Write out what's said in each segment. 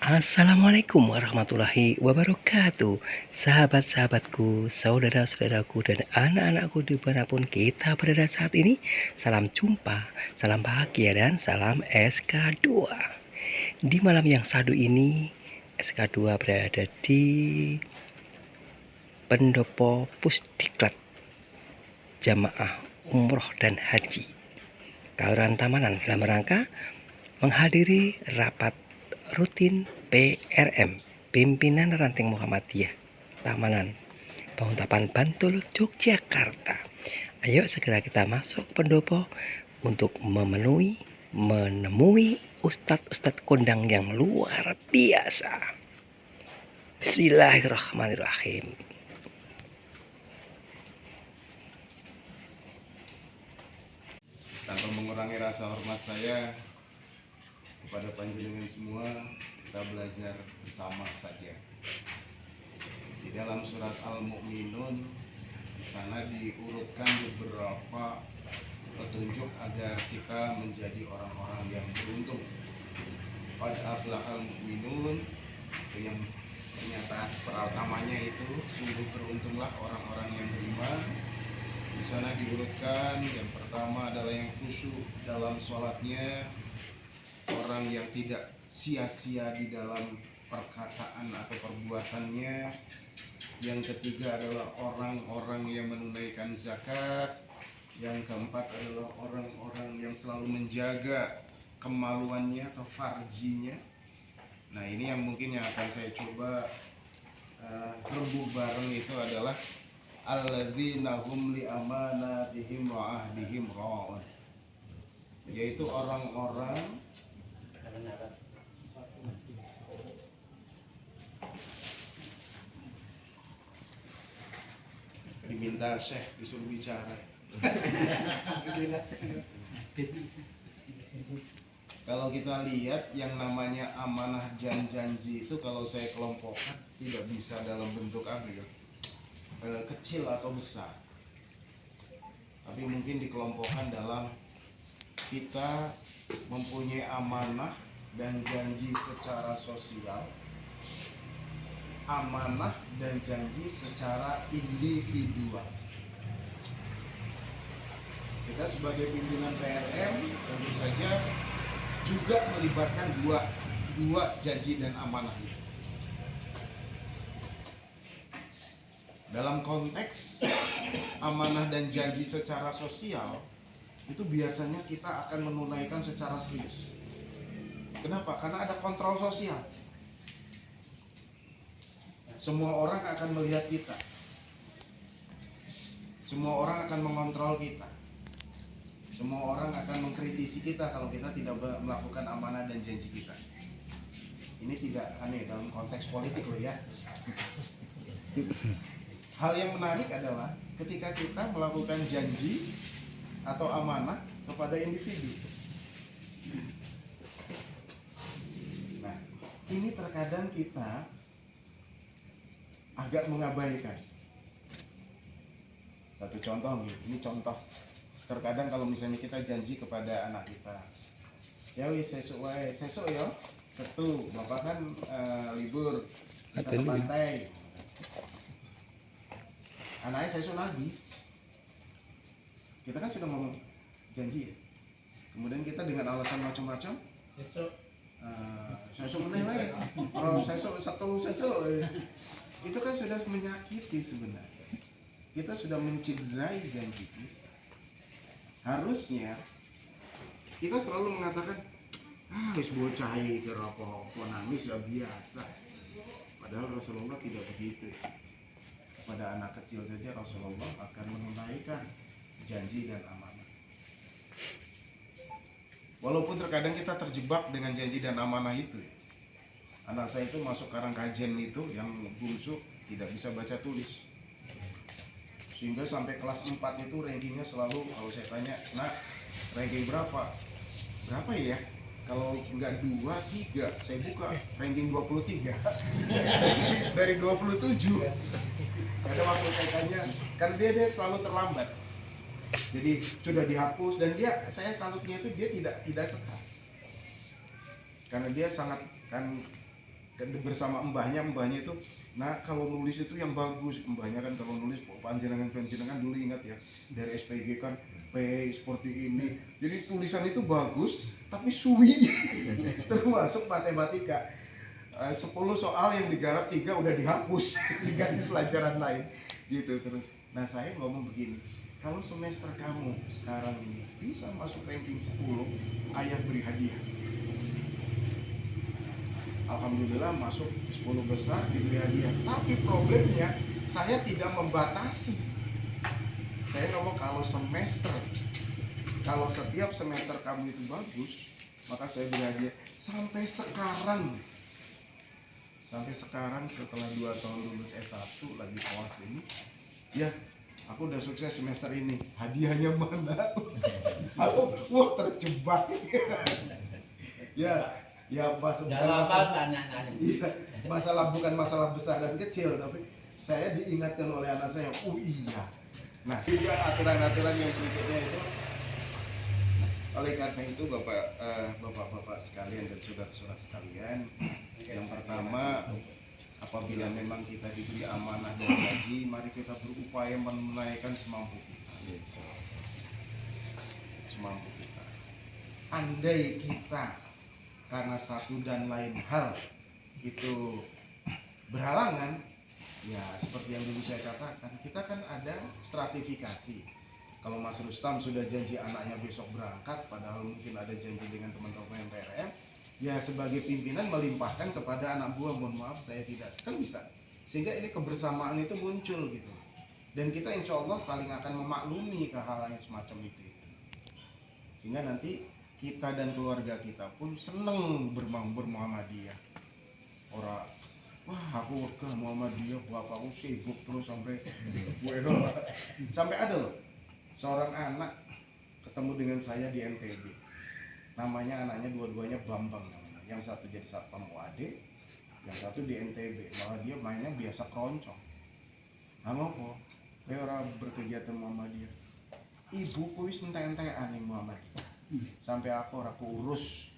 Assalamualaikum warahmatullahi wabarakatuh. Sahabat-sahabatku, saudara-saudaraku, dan anak-anakku dimanapun kita berada saat ini, salam jumpa, salam bahagia, dan salam SK2. Di malam yang sadu ini, SK2 berada di Pendopo Pusdiklat Jamaah Umroh dan Haji Kelurahan Tamanan dalam rangka menghadiri rapat rutin PRM Pimpinan Ranting Muhammadiyah Tamanan Bauntapan Bantul Yogyakarta. Ayo segera kita masuk pendopo untuk menemui ustadz-ustadz kondang yang luar biasa. Bismillahirrahmanirrahim. Tanpa mengurangi rasa hormat saya kepada panjenengan semua, kita belajar bersama saja. Di dalam surat Al-Mu'minun, di sana diurutkan beberapa petunjuk agar kita menjadi orang-orang yang beruntung. Qad aflahal mu'minun, itu yang pernyataan pertamanya itu, sungguh beruntunglah orang-orang yang beriman. Di sana diurutkan yang pertama adalah yang khusyuk dalam sholatnya, orang yang tidak sia-sia di dalam perkataan atau perbuatannya. Yang ketiga adalah orang-orang yang menunaikan zakat. Yang keempat adalah orang-orang yang selalu menjaga kemaluannya atau farjinya. Nah, ini yang mungkin yang akan saya coba rebut bareng, itu adalah alladzina hum li amanatihim wa ahdihim ra'un, yaitu orang-orang diminta Syekh disuruh bicara. Kalau kita lihat yang namanya amanah dan janji itu, kalau saya kelompokkan tidak bisa dalam bentuk apa ya, kecil atau besar, tapi mungkin dikelompokkan dalam kita mempunyai amanah dan janji secara sosial, amanah dan janji secara individual. Kita sebagai pimpinan PRM tentu saja juga melibatkan dua janji dan amanah itu. Dalam konteks amanah dan janji secara sosial, itu biasanya kita akan menunaikan secara serius. Kenapa? Karena ada kontrol sosial. Semua orang akan melihat kita. Semua orang akan mengontrol kita. Semua orang akan mengkritisi kita kalau kita tidak melakukan amanah dan janji kita. Ini tidak aneh dalam konteks politik loh ya. Hal yang menarik adalah ketika kita melakukan janji atau amanah kepada individu. Nah, ini terkadang kita agak mengabaikan. Satu contoh nih, ini contoh. Terkadang kalau misalnya kita janji kepada anak kita, ya wis sesuk wae, sesuk ya, Sabtu, Bapak kan libur, kita ke pantai. Anaknya sesuk lagi. Kita kan sudah ngomong janji ya. Kemudian kita dengan alasan macam-macam, sesuk meneh wae. Kalau sesuk Sabtu sesuk. Itu kan sudah menyakiti sebenarnya. Kita sudah mencederai janji kita. Harusnya kita selalu mengatakan, wis bocah iki apa nangis ya biasa. Padahal Rasulullah tidak begitu. Pada anak kecil saja Rasulullah akan menunaikan janji dan amanah. Walaupun terkadang kita terjebak dengan janji dan amanah itu. Anak saya itu masuk Karangkajen itu, yang bungsu tidak bisa baca tulis. Sehingga sampai kelas 4 itu rankingnya selalu, kalau saya tanya, nak ranking berapa? Berapa ya? Kalau enggak 2, 3, saya buka ranking 23. Dari 27. Ada waktu saya tanya, kan dia selalu terlambat. Jadi sudah dihapus, dan saya salutnya itu dia tidak stres. Karena dia sangat kan bersama mbahnya itu, nah kalau nulis itu yang bagus, mbahnya kan kalau nulis panjenengan dulu ingat ya, dari SPG kan P seperti ini, jadi tulisan itu bagus tapi suwi. Termasuk matematika, 10 soal yang digarap 3 udah dihapus diganti pelajaran lain gitu terus. Nah saya ngomong begini, kalau semester kamu sekarang ini bisa masuk ranking 10, ayah beri hadiah. Alhamdulillah masuk 10 besar diberi hadiah. Tapi problemnya saya tidak membatasi. Saya ngomong kalau setiap semester kamu itu bagus, maka saya beri hadiah. Sampai sekarang setelah 2 tahun lulus S1 lagi kelas ini, ya aku udah sukses semester ini. Hadiahnya mana? Aku terjebak. Ya bukan masalah besar dan kecil, tapi saya diingatkan oleh anak saya, oh iya. Nah, juga aturan-aturan yang berikutnya itu. Oleh karena itu bapak-bapak sekalian dan saudara-saudara sekalian, yang pertama, apabila memang kita diberi amanah dan gaji, mari kita berupaya menunaikan semampu kita. Andai kita karena satu dan lain hal itu berhalangan, ya seperti yang dulu saya katakan, kita kan ada stratifikasi. Kalau Mas Rustam sudah janji anaknya besok berangkat, padahal mungkin ada janji dengan teman-teman PRM, ya sebagai pimpinan melimpahkan kepada anak buah, mohon maaf saya tidak, kan bisa. Sehingga ini kebersamaan itu muncul gitu. Dan kita insya Allah saling akan memaklumi ke hal yang semacam itu. Sehingga nanti kita dan keluarga kita pun seneng bermuhammadiyah. Orang, wah aku ke Muhammadiyah, bapakku sibuk terus sampai ada loh seorang anak ketemu dengan saya di NTB. Anaknya dua-duanya Bambang. Yang satu jadi satpam UAD, yang satu di NTB. Malah dia mainnya biasa keroncong. Ngopo? Orang berkegiatan Muhammadiyah. Ibuku wis entek-entekan ning Muhammadiyah. Sampai aku ora keurus,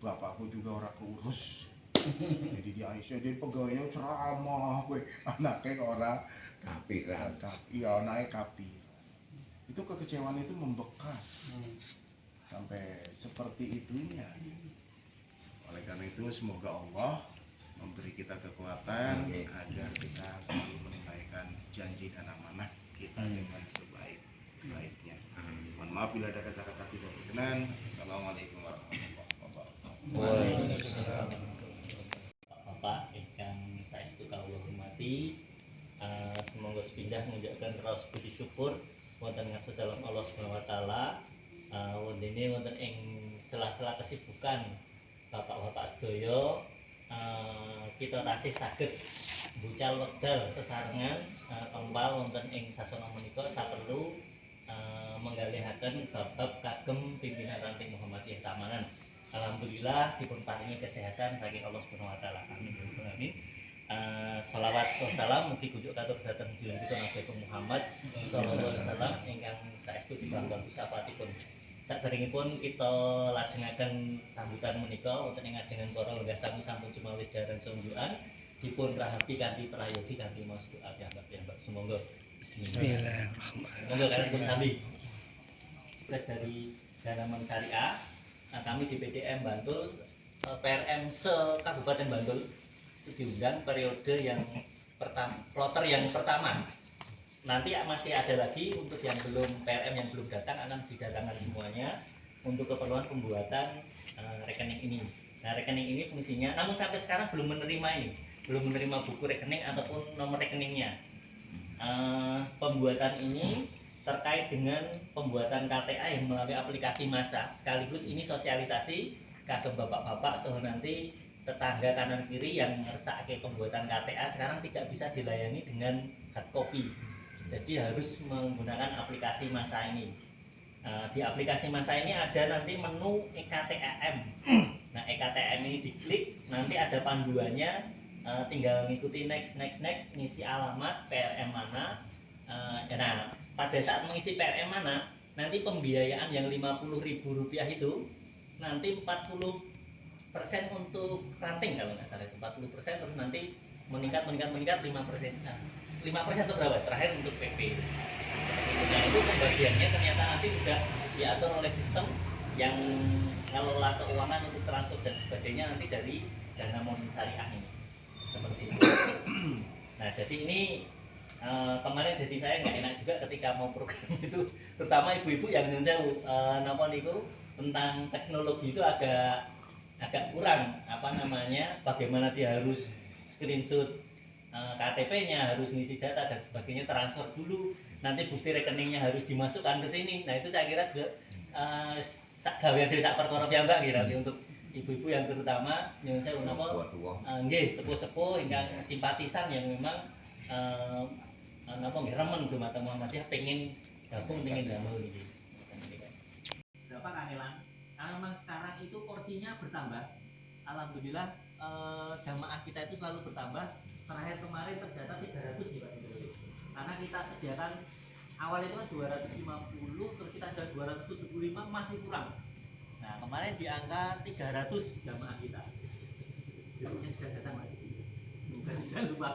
bapakku juga ora keurus. Jadi di Aisyah jadi pegawainya ceramah, anaknya ora kapi kan. Iya, anaknya kapi. Itu kekecewaan itu membekas sampai seperti itunya. Oleh karena itu semoga Allah memberi kita kekuatan agar kita selalu menunaikan janji dan amanah kita dengan sebaik-baiknya. Mohon maaf bila ada kata-kata tidak berkenan. Assalamualaikum warahmatullahi wabarakatuh. Waalaikumsalam. Bapak ingkang saestu kawula hormati, semoga sepindah mengucapkan rasa puji syukur wonten ngarsa dalam Allah Subhanahu wa taala. Wondene wonten ing sela-sela kesibukan bapak-bapak sedaya, kita tasih saged bucal wekdal sesarengan kempal wonten ing sasana menika saperlu menggalihaken bab-bab kagem pimpinan ranting Muhammadiyah Tamanan. Alhamdulillah dipun paringi kesehatan saking Allah Subhanahu wa taala. Amin. Shalawat wassalam mugi kunjuk katur dhateng junjungan Nabi Muhammad sallallahu alaihi wasallam ingkang saestu dipanggon syafaatipun. Saderengipun kita lajengaken sambutan menika wonten ing ajengan para lenggah sami sampun cumawis dhateng sunjukan dipun rahapi kanthi prayogi kanthi maos doa piyambak. Semoga bismillahirrahmanirrahim. Monggo kalian pun sami. Tugas dari Danaman Syariah, kami di PDM Bantul, PRM se-Kabupaten Bantul diundang periode yang pertama, plotter yang pertama. Nanti masih ada lagi untuk yang belum PRM yang belum datang akan didatangkan semuanya untuk keperluan pembuatan rekening ini. Nah rekening ini fungsinya, namun sampai sekarang belum menerima buku rekening ataupun nomor rekeningnya. Pembuatan ini terkait dengan pembuatan KTA yang melalui aplikasi Masa, sekaligus ini sosialisasi kagem bapak-bapak soal nanti tetangga kanan kiri yang ngersakake pembuatan KTA sekarang tidak bisa dilayani dengan hard copy, jadi harus menggunakan aplikasi Masa ini. Di aplikasi Masa ini ada nanti menu EKTM. Nah EKTM ini diklik, nanti ada panduannya, tinggal ngikuti next, ngisi alamat PRM mana. Nah pada saat mengisi PRM mana, nanti pembiayaan yang Rp50.000 itu nanti 40 untuk ranting kalau nggak salah itu 40%, terus nanti meningkat 5%. Nah, 5% itu berapa? Terakhir untuk PP. Nah, itu pembagiannya ternyata nanti sudah diatur oleh sistem yang ngelola keuangan untuk transfer dan sebagainya nanti dari dana syariah ini. Seperti itu. Nah, jadi ini kemarin jadi saya nggak enak juga ketika mau program itu, terutama ibu-ibu yang jauh napa niku tentang teknologi itu agak kurang apa namanya, bagaimana dia harus screenshot KTP-nya, harus ngisi data dan sebagainya, transfer dulu, nanti bukti rekeningnya harus dimasukkan ke sini. Nah, itu saya kira juga gawean dhewe sak perkara piyambak gitu untuk ibu-ibu yang terutama nyuwun sewu napa nggih sepuh-sepuh ingkang simpatisan yang memang napa nggih remen dumateng Muhammadiyah, pengen gabung, pengen damel gitu. Berapa kangelan? Karena memang sekarang itu porsinya bertambah. Alhamdulillah jamaah kita itu selalu bertambah. Terakhir kemarin terdata 300 sih Pak. Karena kita sediakan awal itu kan 250, terus kita ada 275, masih kurang. Nah, kemarin di angka 300 jamaah kita. Jadi sudah datang lagi. Bukan sudah lupa.